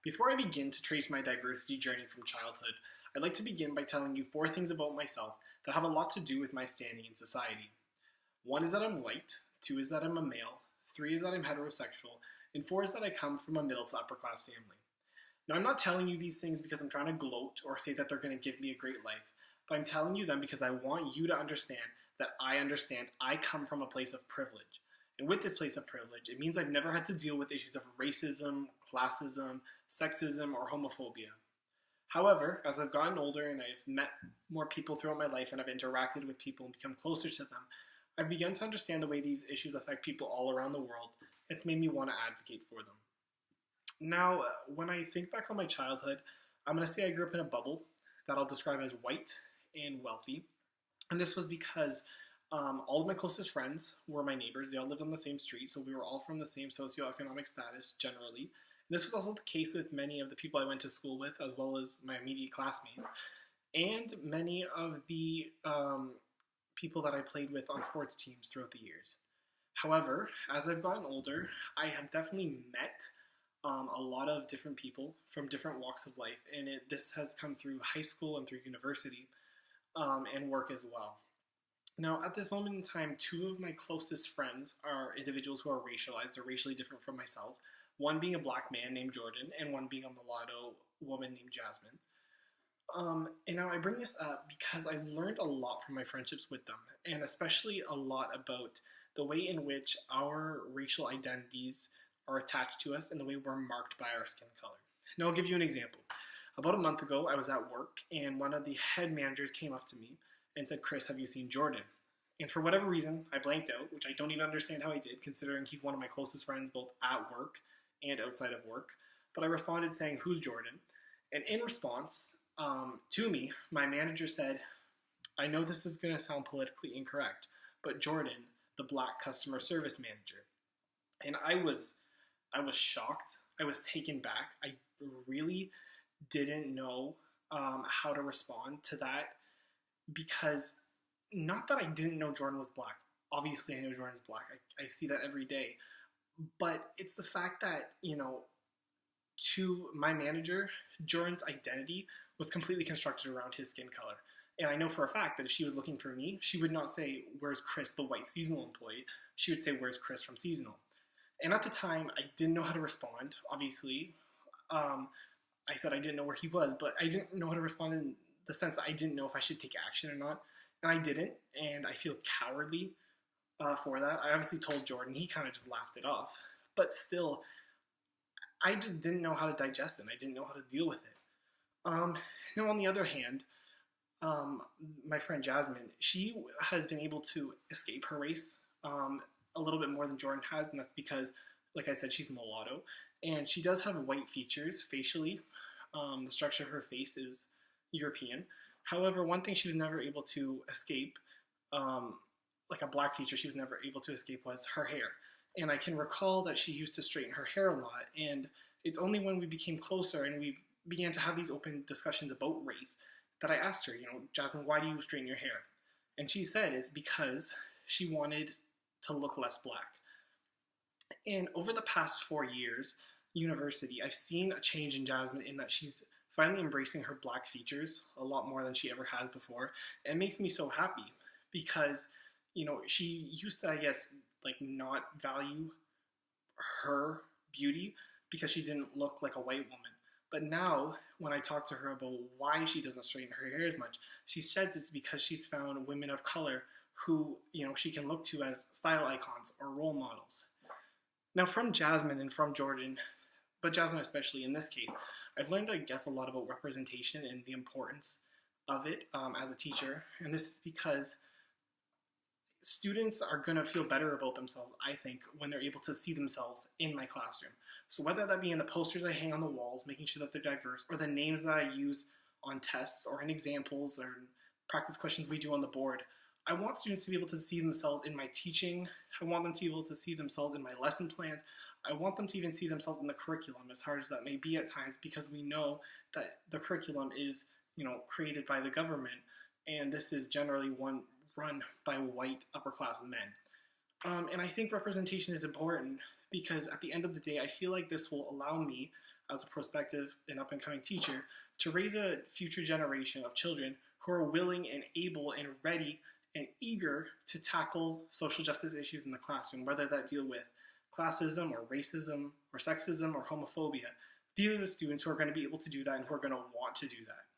Before I begin to trace my diversity journey from childhood, I'd like to begin by telling you 4 things about myself that have a lot to do with my standing in society. 1 is that I'm white, 2 is that I'm a male, 3 is that I'm heterosexual, and 4 is that I come from a middle to upper class family. Now, I'm not telling you these things because I'm trying to gloat or say that they're going to give me a great life, but I'm telling you them because I want you to understand that I understand I come from a place of privilege. And with this place of privilege, it means I've never had to deal with issues of racism, classism, sexism, or homophobia. However, as I've gotten older and I've met more people throughout my life and I've interacted with people and become closer to them, I've begun to understand the way these issues affect people all around the world. It's made me want to advocate for them. Now, when I think back on my childhood, I'm going to say I grew up in a bubble that I'll describe as white and wealthy. And this was because all of my closest friends were my neighbors. They all lived on the same street, so we were all from the same socioeconomic status generally. And this was also the case with many of the people I went to school with, as well as my immediate classmates, and many of the people that I played with on sports teams throughout the years. However, as I've gotten older, I have definitely met a lot of different people from different walks of life, and this has come through high school and through university and work as well. Now, at this moment in time, 2 of my closest friends are individuals who are racialized or racially different from myself, one being a black man named Jordan and one being a mulatto woman named Jasmine. And now I bring this up because I've learned a lot from my friendships with them, and especially a lot about the way in which our racial identities are attached to us and the way we're marked by our skin color. Now, I'll give you an example. About a month ago, I was at work, and one of the head managers came up to me and said, "Chris, have you seen Jordan?" And for whatever reason, I blanked out, which I don't even understand how I did, considering he's one of my closest friends both at work and outside of work. But I responded saying, "Who's Jordan?" And in response to me, my manager said, "I know this is going to sound politically incorrect, but Jordan, the black customer service manager." And I was shocked. I was taken back. I really didn't know how to respond to that, because not that I didn't know Jordan was black. Obviously, I know Jordan's black. I see that every day. But it's the fact that, to my manager, Jordan's identity was completely constructed around his skin color. And I know for a fact that if she was looking for me, she would not say, "Where's Chris, the white seasonal employee?" She would say, "Where's Chris from seasonal?" And at the time, I didn't know how to respond, obviously. I said I didn't know where he was, but I didn't know how to respond in the sense that I didn't know if I should take action or not. And I didn't, and I feel cowardly for that. I obviously told Jordan. He kind of just laughed it off. But still, I just didn't know how to digest it. I didn't know how to deal with it. Now, on the other hand, my friend Jasmine, she has been able to escape her race a little bit more than Jordan has, and that's because, like I said, she's mulatto, and she does have white features facially. The structure of her face is European. However, one thing she was never able to escape, like a black feature she was never able to escape, was her hair. And I can recall that she used to straighten her hair a lot, and it's only when we became closer and we began to have these open discussions about race that I asked her, "Jasmine, why do you straighten your hair?" And she said it's because she wanted to look less black. And over the past 4 years, university, I've seen a change in Jasmine in that she's finally embracing her black features a lot more than she ever has before. And it makes me so happy because, she used to, I guess, not value her beauty because she didn't look like a white woman. But now, when I talk to her about why she doesn't straighten her hair as much, she says it's because she's found women of color who, she can look to as style icons or role models. Now, from Jasmine and from Jordan, but Jasmine especially in this case, I've learned, I guess, a lot about representation and the importance of it as a teacher. And this is because students are going to feel better about themselves, I think, when they're able to see themselves in my classroom. So whether that be in the posters I hang on the walls, making sure that they're diverse, or the names that I use on tests or in examples or in practice questions we do on the board, I want students to be able to see themselves in my teaching. I want them to be able to see themselves in my lesson plans. I want them to even see themselves in the curriculum, as hard as that may be at times, because we know that the curriculum is, created by the government, and this is generally one run by white upper-class men. And I think representation is important because at the end of the day, I feel like this will allow me as a prospective and up-and-coming teacher to raise a future generation of children who are willing and able and ready and eager to tackle social justice issues in the classroom, whether that deal with classism or racism or sexism or homophobia. These are the students who are going to be able to do that and who are going to want to do that.